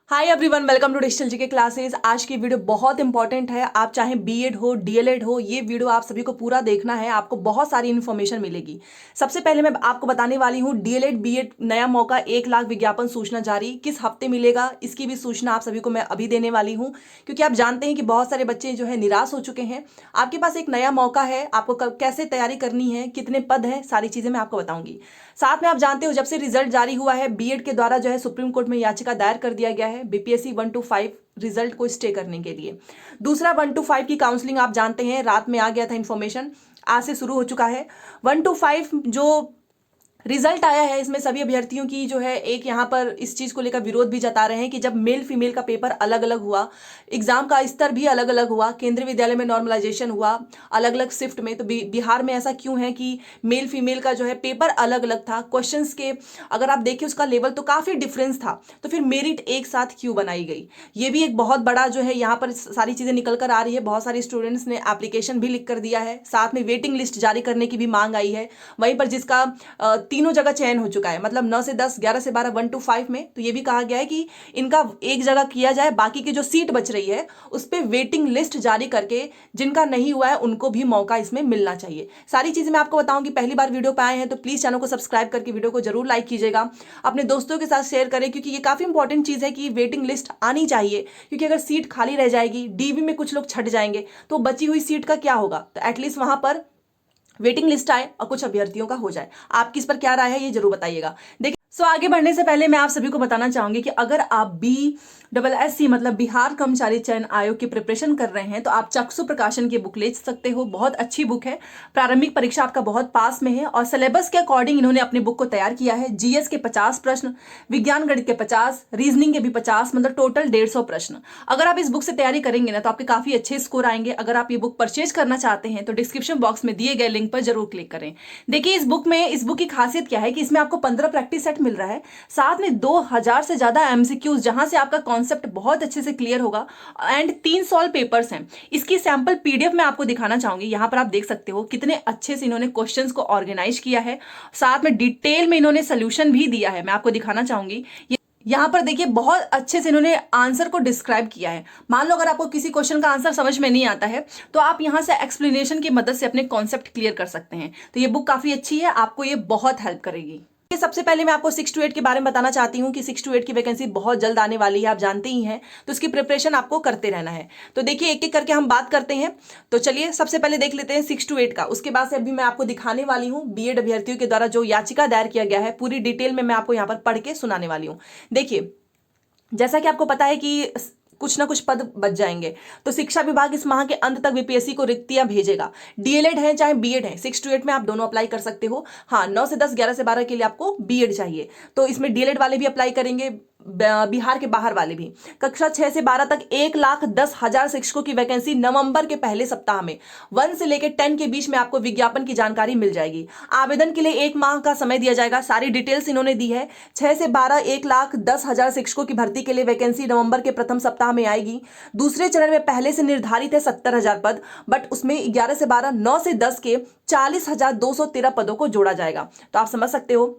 Hi everyone, welcome to digital GK classes. आज की video बहुत इंपॉर्टेंट है। आप चाहे बीएड हो, डीएलएड हो, ये वीडियो आप सभी को पूरा देखना है। आपको बहुत सारी इन्फॉर्मेशन मिलेगी। सबसे पहले मैं आपको बताने वाली हूँ डीएलएड बीएड नया मौका 1 लाख विज्ञापन सूचना जारी किस हफ्ते मिलेगा, इसकी भी सूचना आप सभी को मैं अभी देने वाली हूँ। क्योंकि आप जानते हैं कि बहुत सारे बच्चे जो है निराश हो चुके हैं। आपके पास एक नया मौका है, आपको कैसे तैयारी करनी है, कितने पद हैं, सारी चीजें मैं आपको बताऊंगी। साथ में आप जानते हो जब से रिजल्ट जारी हुआ है बीएड के द्वारा जो है सुप्रीम कोर्ट में याचिका दायर कर दिया गया है बीपीएससी 1 to 5 रिजल्ट को स्टे करने के लिए। दूसरा 1 to 5 की काउंसलिंग आप जानते हैं, रात में आ गया था इन्फॉर्मेशन, आज से शुरू हो चुका है। 1 to 5 जो रिजल्ट आया है इसमें सभी अभ्यर्थियों की जो है एक यहाँ पर इस चीज को लेकर विरोध भी जता रहे हैं कि जब मेल फीमेल का पेपर अलग अलग हुआ, एग्जाम का स्तर भी अलग अलग हुआ, केंद्रीय विद्यालय में नॉर्मलाइजेशन हुआ अलग अलग शिफ्ट में, तो बिहार में ऐसा क्यों है कि मेल फीमेल का जो है पेपर अलग अलग था। क्वेश्चंस के अगर आप देखिए उसका लेवल तो काफी डिफरेंस था, तो फिर मेरिट एक साथ क्यों बनाई गई, ये भी एक बहुत बड़ा जो है यहाँ पर सारी चीजें निकल कर आ रही है। बहुत सारे स्टूडेंट्स ने एप्लीकेशन भी लिख कर दिया है, साथ में वेटिंग लिस्ट जारी करने की भी मांग आई है। वहीं पर जिसका तीनों जगह चयन हो चुका है, मतलब 9 से 10, 11 से 12, 1 to 5 में, तो ये भी कहा गया है कि इनका एक जगह किया जाए, बाकी की जो सीट बच रही है उस पर वेटिंग लिस्ट जारी करके जिनका नहीं हुआ है उनको भी मौका इसमें मिलना चाहिए। सारी चीजें मैं आपको बताऊंगी। पहली बार वीडियो पे आए हैं तो प्लीज चैनल को सब्सक्राइब करके वीडियो को जरूर लाइक कीजिएगा, अपने दोस्तों के साथ शेयर करें, क्योंकि ये काफी इंपॉर्टेंट चीज है कि वेटिंग लिस्ट आनी चाहिए। क्योंकि अगर सीट खाली रह जाएगी, डीवी में कुछ लोग छट जाएंगे, तो बची हुई सीट का क्या होगा, तो एटलीस्ट वहां पर वेटिंग लिस्ट आए और कुछ अभ्यर्थियों का हो जाए। आपकी इस पर क्या राय है ये जरूर बताइएगा। देखिए, आगे बढ़ने से पहले मैं आप सभी को बताना चाहूंगी कि अगर आप BSSC मतलब बिहार कर्मचारी चयन आयोग की प्रिपरेशन कर रहे हैं तो आप चक्षु प्रकाशन की बुक ले सकते हो। बहुत अच्छी बुक है, प्रारंभिक परीक्षा आपका बहुत पास में है और सिलेबस के अकॉर्डिंग इन्होंने अपनी बुक को तैयार किया है। जीएस के 50 प्रश्न, विज्ञान गणित के 50, रीजनिंग के भी 50, मतलब टोटल 150 प्रश्न। अगर आप इस बुक से तैयारी करेंगे ना तो आपके काफी अच्छे स्कोर आएंगे। अगर आप ये बुक परचेज करना चाहते हैं तो डिस्क्रिप्शन बॉक्स में दिए गए लिंक पर जरूर क्लिक करें। देखिए इस बुक की खासियत क्या है कि इसमें आपको 15 प्रैक्टिस सेट मिल रहा है, साथ में 2000 से ज्यादा एमसीक्यूज जहां से आपका कॉन्सेप्ट बहुत अच्छे से क्लियर होगा, एंड 3 सॉल्व पेपर्स हैं। इसकी सैंपल पीडीएफ मैं आपको दिखाना चाहूंगी। यहां पर आप देख सकते हो कितने अच्छे से इन्होंने क्वेश्चंस को ऑर्गेनाइज किया है, साथ में डिटेल में इन्होंने सोल्यूशन भी दिया है। मैं आपको दिखाना चाहूंगी, यहां पर देखिए बहुत अच्छे से इन्होंने आंसर को डिस्क्राइब किया है। मान लो अगर आपको किसी क्वेश्चन का आंसर समझ में नहीं आता है तो आप यहां से एक्सप्लेनेशन की मदद से अपने कॉन्सेप्ट क्लियर कर सकते हैं। तो ये बुक काफी अच्छी है, आपको ये बहुत हेल्प करेगी। सबसे पहले मैं आपको 6 to 8 के बारे में बताना चाहती हूँ कि 6 to 8 की वैकेंसी बहुत जल्द आने वाली है, आप जानते ही हैं, तो इसकी प्रिपरेशन आपको करते रहना है। तो देखिए एक एक करके हम बात करते हैं। तो चलिए सबसे पहले देख लेते हैं 6 to 8 का, उसके बाद से अभी मैं आपको दिखाने वाली हूँ बीएड अभ्यर्थियों के द्वारा जो याचिका दायर किया गया है, पूरी डिटेल में मैं आपको यहाँ पर पढ़ के सुनाने वाली हूँ। देखिए जैसा कि आपको पता है कि कुछ ना कुछ पद बच जाएंगे, तो शिक्षा विभाग इस माह के अंत तक बीपीएससी को रिक्तियां भेजेगा। डीएलएड है चाहे बीएड है, 6 to 8 में आप दोनों अप्लाई कर सकते हो। हाँ, 9 से 10, 11 से 12 के लिए आपको बीएड चाहिए, तो इसमें डीएलएड वाले भी अप्लाई करेंगे, बिहार के बाहर वाले भी। कक्षा 6 से 12 तक 1,10,000 शिक्षकों की वैकेंसी नवंबर के पहले सप्ताह में 1 से लेकर 10 के बीच में आपको विज्ञापन की जानकारी मिल जाएगी। आवेदन के लिए 1 माह का समय दिया जाएगा, सारी डिटेल्स इन्होंने दी है। 6 से 12 1,10,000 शिक्षकों की भर्ती के लिए वैकेंसी नवंबर के प्रथम सप्ताह में आएगी। दूसरे चरण में पहले से निर्धारित है 70,000 पद, बट उसमें 11 से 12, 9 से 10 के 40,213 पदों को जोड़ा जाएगा। तो आप समझ सकते हो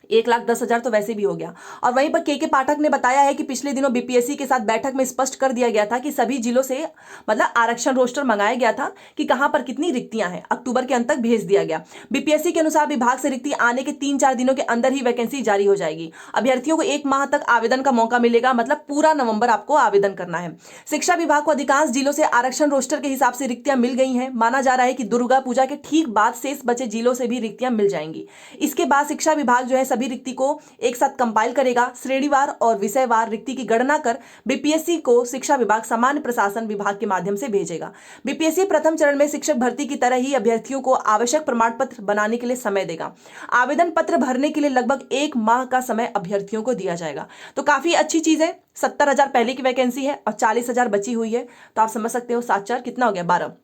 1,10,000 तो वैसे भी हो गया। और वहीं पर के पाठक ने बताया है कि पिछले दिनों बीपीएससी के साथ बैठक में स्पष्ट कर दिया गया था कि सभी जिलों से मतलब आरक्षण रोस्टर मंगाया गया था कि कहां पर कितनी रिक्तियां हैं, अक्टूबर के अंत तक भेज दिया गया। बीपीएससी के अनुसार विभाग से रिक्ति आने के 3-4 दिनों के अंदर ही वैकेंसी जारी हो जाएगी। अभ्यर्थियों को 1 माह तक आवेदन का मौका मिलेगा, मतलब पूरा नवंबर आपको आवेदन करना है। शिक्षा विभाग को अधिकांश जिलों से आरक्षण रोस्टर के हिसाब से रिक्तियां मिल गई हैं। माना जा रहा है कि दुर्गा पूजा के ठीक बाद शेष बचे जिलों से भी रिक्तियां मिल जाएंगी। इसके बाद शिक्षा विभाग जो है सभी रिक्ति को एक साथ कंपाइल करेगा, श्रेणीवार और विषयवार रिक्ति की गणना कर बीपीएससी को शिक्षा विभाग सामान्य प्रशासन विभाग के माध्यम से भेजेगा। बीपीएससी प्रथम चरण में शिक्षक भर्ती की तरह ही अभ्यर्थियों को आवश्यक प्रमाण पत्र बनाने के लिए समय देगा। आवेदन पत्र भरने के लिए लगभग 1 माह का समय अभ्यर्थियों को दिया जाएगा। तो काफी अच्छी चीज है। 70,000 पहले की वैकेंसी है और 40,000 बची हुई है, तो आप समझ सकते हो 7-4 कितना हो गया, 12।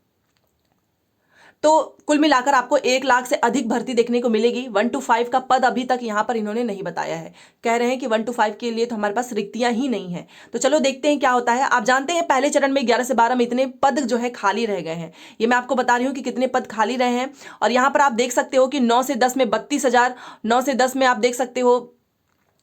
तो कुल मिलाकर आपको 1 लाख से अधिक भर्ती देखने को मिलेगी। 1 to 5 का पद अभी तक यहां पर इन्होंने नहीं बताया है, कह रहे हैं कि 1 to 5 के लिए तो हमारे पास रिक्तियां ही नहीं है। तो चलो देखते हैं क्या होता है। आप जानते हैं पहले चरण में 11 से 12 में इतने पद जो है खाली रह गए हैं, ये मैं आपको बता रही हूं कि कितने पद खाली रहे हैं। और यहां पर आप देख सकते हो कि 9 से 10 में 32,000, 9 से 10 में आप देख सकते हो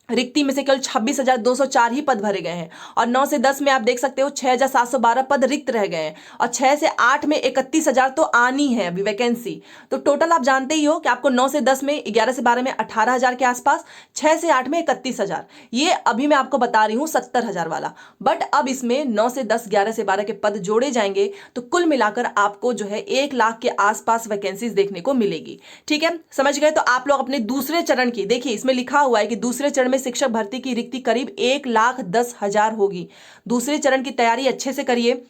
रिक्ति में से केवल 26,204 ही पद भरे गए हैं। और 9 से 10 में आप देख सकते हो 6,712 पद रिक्त रह गए हैं। और 6 से 8 में 31,000 तो आनी है अभी वैकेंसी। तो टोटल आप जानते ही हो कि आपको 9 से 10 में, 11 से 12 में 18,000 के आसपास, 6 से 8 में 31,000। ये अभी मैं आपको बता रही हूँ 70,000 वाला। बट अब इसमें 9 से 10, 11 से 12 के पद जोड़े जाएंगे तो कुल मिलाकर आपको जो है 1 लाख के आसपास वैकेंसीज देखने को मिलेगी। ठीक है, समझ गए। तो आप लोग अपने दूसरे चरण की, देखिए इसमें लिखा हुआ है कि दूसरे चरण में शिक्षक भर्ती की रिक्ति करीब 1,10,000 होगी। दूसरे चरण की तैयारी अच्छे से करिए।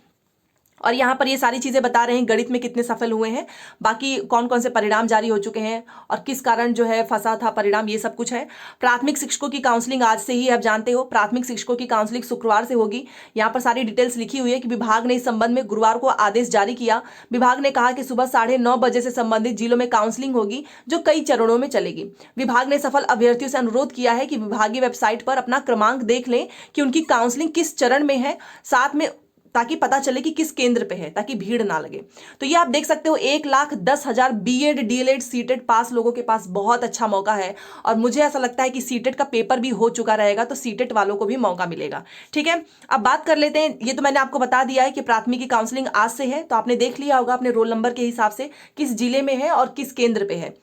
और यहाँ पर ये सारी चीजें बता रहे हैं गणित में कितने सफल हुए हैं, बाकी कौन कौन से परिणाम जारी हो चुके हैं और किस कारण जो है फंसा था परिणाम, ये सब कुछ है। प्राथमिक शिक्षकों की काउंसलिंग आज से ही, आप जानते हो प्राथमिक शिक्षकों की काउंसलिंग शुक्रवार से होगी। यहाँ पर सारी डिटेल्स लिखी हुई है कि विभाग ने इस संबंध में गुरुवार को आदेश जारी किया। विभाग ने कहा कि सुबह 9:30 बजे से संबंधित जिलों में काउंसलिंग होगी, जो कई चरणों में चलेगी। विभाग ने सफल अभ्यर्थियों से अनुरोध किया है कि विभागीय वेबसाइट पर अपना क्रमांक देख लें कि उनकी काउंसलिंग किस चरण में है, साथ में ताकि पता चले कि किस केंद्र पे है, ताकि भीड़ ना लगे। तो ये आप देख सकते हो 1,10,000 बीएड, डीएलएड, सीटेट पास लोगों के पास बहुत अच्छा मौका है। और मुझे ऐसा लगता है कि सीटेट का पेपर भी हो चुका रहेगा, तो सीटेट वालों को भी मौका मिलेगा। ठीक है, अब बात कर लेते हैं। ये तो मैंने आपको बता दिया है कि प्राथमिक की काउंसलिंग आज से है, तो आपने देख लिया होगा अपने रोल नंबर के हिसाब से किस जिले में है और किस केंद्र पे है।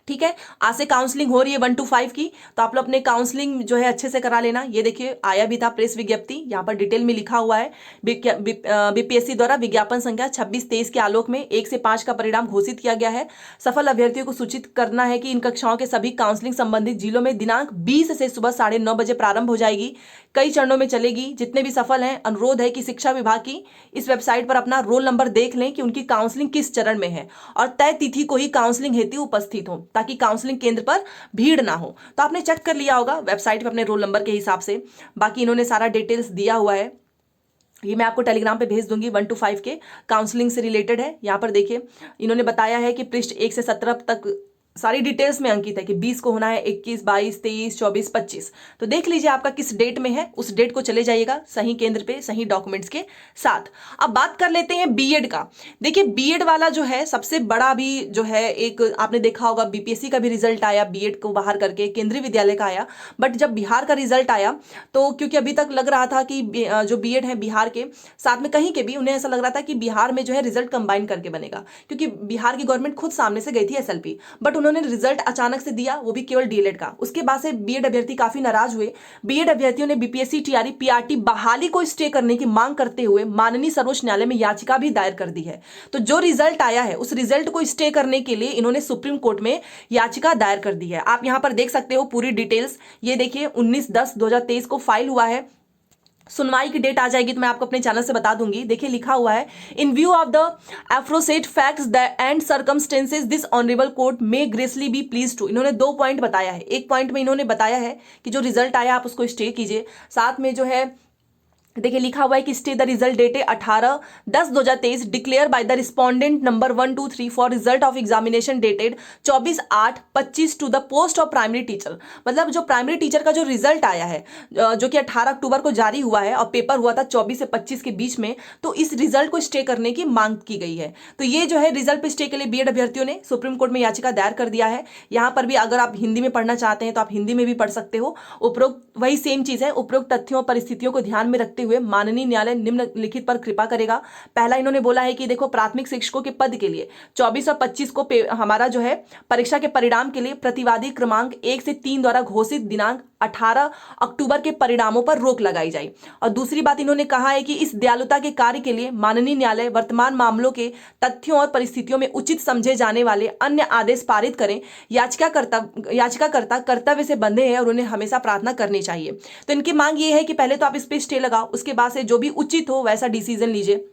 ठीक है, आज से काउंसलिंग हो रही है 1 to 5 की, तो आप लोग अपने काउंसलिंग जो है अच्छे से करा लेना। ये देखिए आया भी था प्रेस विज्ञप्ति, यहाँ पर डिटेल में लिखा हुआ है। बीपीएससी द्वारा विज्ञापन संख्या 2623 के आलोक में 1 से 5 का परिणाम घोषित किया गया है। सफल अभ्यर्थियों को सूचित करना है कि इन कक्षाओं के सभी काउंसलिंग संबंधित जिलों में दिनांक 20 से सुबह 9:30 बजे प्रारंभ हो जाएगी, कई चरणों में चलेगी। जितने भी सफल हैं, अनुरोध है कि शिक्षा विभाग की इस वेबसाइट पर अपना रोल नंबर देख लें कि उनकी काउंसलिंग किस चरण में है और तय तिथि को ही काउंसलिंग हेतु उपस्थित हो, ताकि काउंसलिंग केंद्र पर भीड़ ना हो। तो आपने चेक कर लिया होगा वेबसाइट पे अपने रोल नंबर के हिसाब से। बाकी इन्होंने सारा डिटेल्स दिया हुआ है, ये मैं आपको टेलीग्राम पे भेज दूंगी। 1 to 5 के काउंसलिंग से रिलेटेड है। यहाँ पर देखिए इन्होंने बताया है कि पृष्ठ 1 से 17 तक सारी डिटेल्स में अंकित है कि 20 को होना है, 21, 22, 23, 24, 25। तो देख लीजिए आपका किस डेट में है, उस डेट को चले जाइएगा सही केंद्र पे सही डॉक्यूमेंट्स के साथ। अब बात कर लेते हैं बीएड का। देखिए बीएड वाला जो है सबसे बड़ा भी जो है, एक आपने देखा होगा बीपीएससी का भी रिजल्ट आया, बीएड को बाहर करके केंद्रीय विद्यालय का आया। बट जब बिहार का रिजल्ट आया तो क्योंकि अभी तक लग रहा था कि जो बीएड है बिहार के साथ में कहीं के भी, उन्हें ऐसा लग रहा था कि बिहार में जो है रिजल्ट कंबाइन करके बनेगा, क्योंकि बिहार की गवर्नमेंट खुद सामने से गई थी एसएलपी, बट उन्होंने रिजल्ट अचानक से दिया, वो भी केवल डीएलएड का। उसके बाद से बीएड अभ्यर्थी काफी नाराज हुए। बीएड अभ्यर्थियों ने बीपीएससी टीआरई पीआरटी बहाली को स्टे करने की मांग करते हुए माननीय सर्वोच्च न्यायालय में याचिका भी दायर कर दी है। तो जो रिजल्ट आया है उस रिजल्ट को स्टे करने के लिए इन्होंने सुप्रीम कोर्ट में याचिका दायर कर दी है। आप यहां पर देख सकते हो पूरी डिटेल्स। ये देखिए 19/10/2023 को फाइल हुआ है। सुनवाई की डेट आ जाएगी तो मैं आपको अपने चैनल से बता दूंगी। देखिए लिखा हुआ है, in view of the aforesaid facts and circumstances this honourable court may graciously be please to. इन्होंने 2 पॉइंट बताया है। एक पॉइंट में इन्होंने बताया है कि जो रिजल्ट आया आप उसको स्टे कीजिए, साथ में जो है देखिए लिखा हुआ है कि stay the result dated 18/10/2023 declare by the respondent number 1, 2, 3 for result of examination dated 24/8/25 to the post of primary teacher. मतलब जो प्राइमरी टीचर का जो रिजल्ट आया है, जो कि 18 अक्टूबर को जारी हुआ है और पेपर हुआ था 24 से 25 के बीच में, तो इस रिजल्ट को स्टे करने की मांग की गई है। तो ये जो है रिजल्ट पे स्टे के लिए बीएड अभ्यर्थियों ने सुप्रीम कोर्ट में याचिका दायर कर दिया है। यहाँ पर भी अगर आप हिंदी में पढ़ना चाहते हैं तो आप हिंदी में भी पढ़ सकते हो। उपरोक्त वही सेम चीज है, उपरोक्त तथ्यों और परिस्थितियों को ध्यान में रखते हुए माननीय न्यायालय निम्नलिखित पर कृपा करेगा। पहला इन्होंने बोला है कि देखो प्राथमिक शिक्षकों के पद के लिए 24 और 25 को हमारा जो है परीक्षा के परिणाम के लिए प्रतिवादी क्रमांक 1 से 3 द्वारा घोषित दिनांक 18 अक्टूबर के परिणामों पर रोक लगाई जाए। और दूसरी बात इन्होंने कहा है कि इस दयालुता के कार्य के लिए माननीय न्यायालय वर्तमान मामलों के तथ्यों और परिस्थितियों में उचित समझे जाने वाले अन्य आदेश पारित करें। याचिकाकर्ता कर्तव्य से बंधे हैं और उन्हें हमेशा प्रार्थना करनी चाहिए। तो इनकी मांग ये है कि पहले तो आप इस पे स्टे लगाओ, उसके बाद से जो भी उचित हो वैसा डिसीजन लीजिए।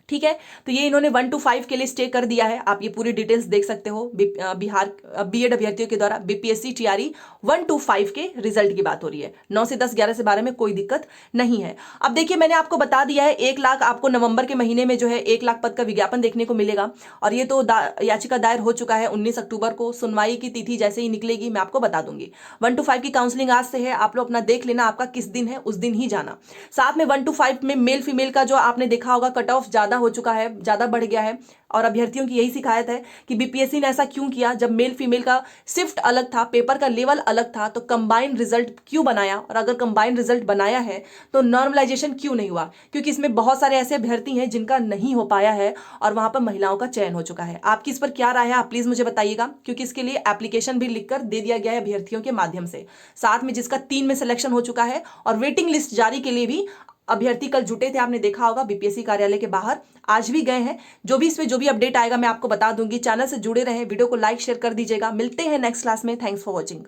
ठीक है, तो ये इन्होंने 1 to 5 के लिए स्टे कर दिया है। आप ये पूरी डिटेल्स देख सकते हो। बिहार बीएड अभ्यर्थियों के द्वारा बीपीएससी टीआरई 1 to 5 के रिजल्ट की बात हो रही है। 9 से 10, 11 से 12 में कोई दिक्कत नहीं है। अब देखिए मैंने आपको बता दिया है 1 लाख आपको नवंबर के महीने में जो है 1 लाख पद का विज्ञापन देखने को मिलेगा। और ये तो याचिका दायर हो चुका है 19 अक्टूबर को। सुनवाई की तिथि जैसे ही निकलेगी मैं आपको बता दूंगी। 1 to 5 की काउंसलिंग आज से है, आप लोग अपना देख लेना आपका किस दिन है, उस दिन ही जाना। साथ में 1 to 5 में मेल फीमेल का जो आपने देखा होगा कट ऑफ ज्यादा ज़्यादा हो चुका है, ज़्यादा बढ़ गया है। और अभ्यर्थियों की यही शिकायत है कि बीपीएससी ने ऐसा क्यों किया, जब मेल फीमेल का शिफ्ट अलग था, पेपर का लेवल अलग था, तो कंबाइंड रिजल्ट क्यों बनाया, और अगर कंबाइंड रिजल्ट बनाया है तो नॉर्मलाइजेशन क्यों नहीं हुआ, क्योंकि इसमें बहुत सारे ऐसे अभ्यर्थी हैं जिनका नहीं हो पाया है और वहां पर महिलाओं का चयन हो चुका है। आपकी इस पर क्या राय है, आप प्लीज मुझे बताइएगा, क्योंकि इसके लिए एप्लीकेशन भी लिखकर दे दिया गया है अभ्यर्थियों के माध्यम से, साथ में जिसका 3 में सिलेक्शन हो चुका है, और वेटिंग लिस्ट जारी के लिए भी अभ्यर्थी कल जुटे थे, आपने देखा होगा बीपीएससी कार्यालय के बाहर, आज भी गए हैं। जो भी इसमें जो भी अपडेट आएगा मैं आपको बता दूंगी। चैनल से जुड़े रहें, वीडियो को लाइक शेयर कर दीजिएगा। मिलते हैं नेक्स्ट क्लास में। Thanks for watching.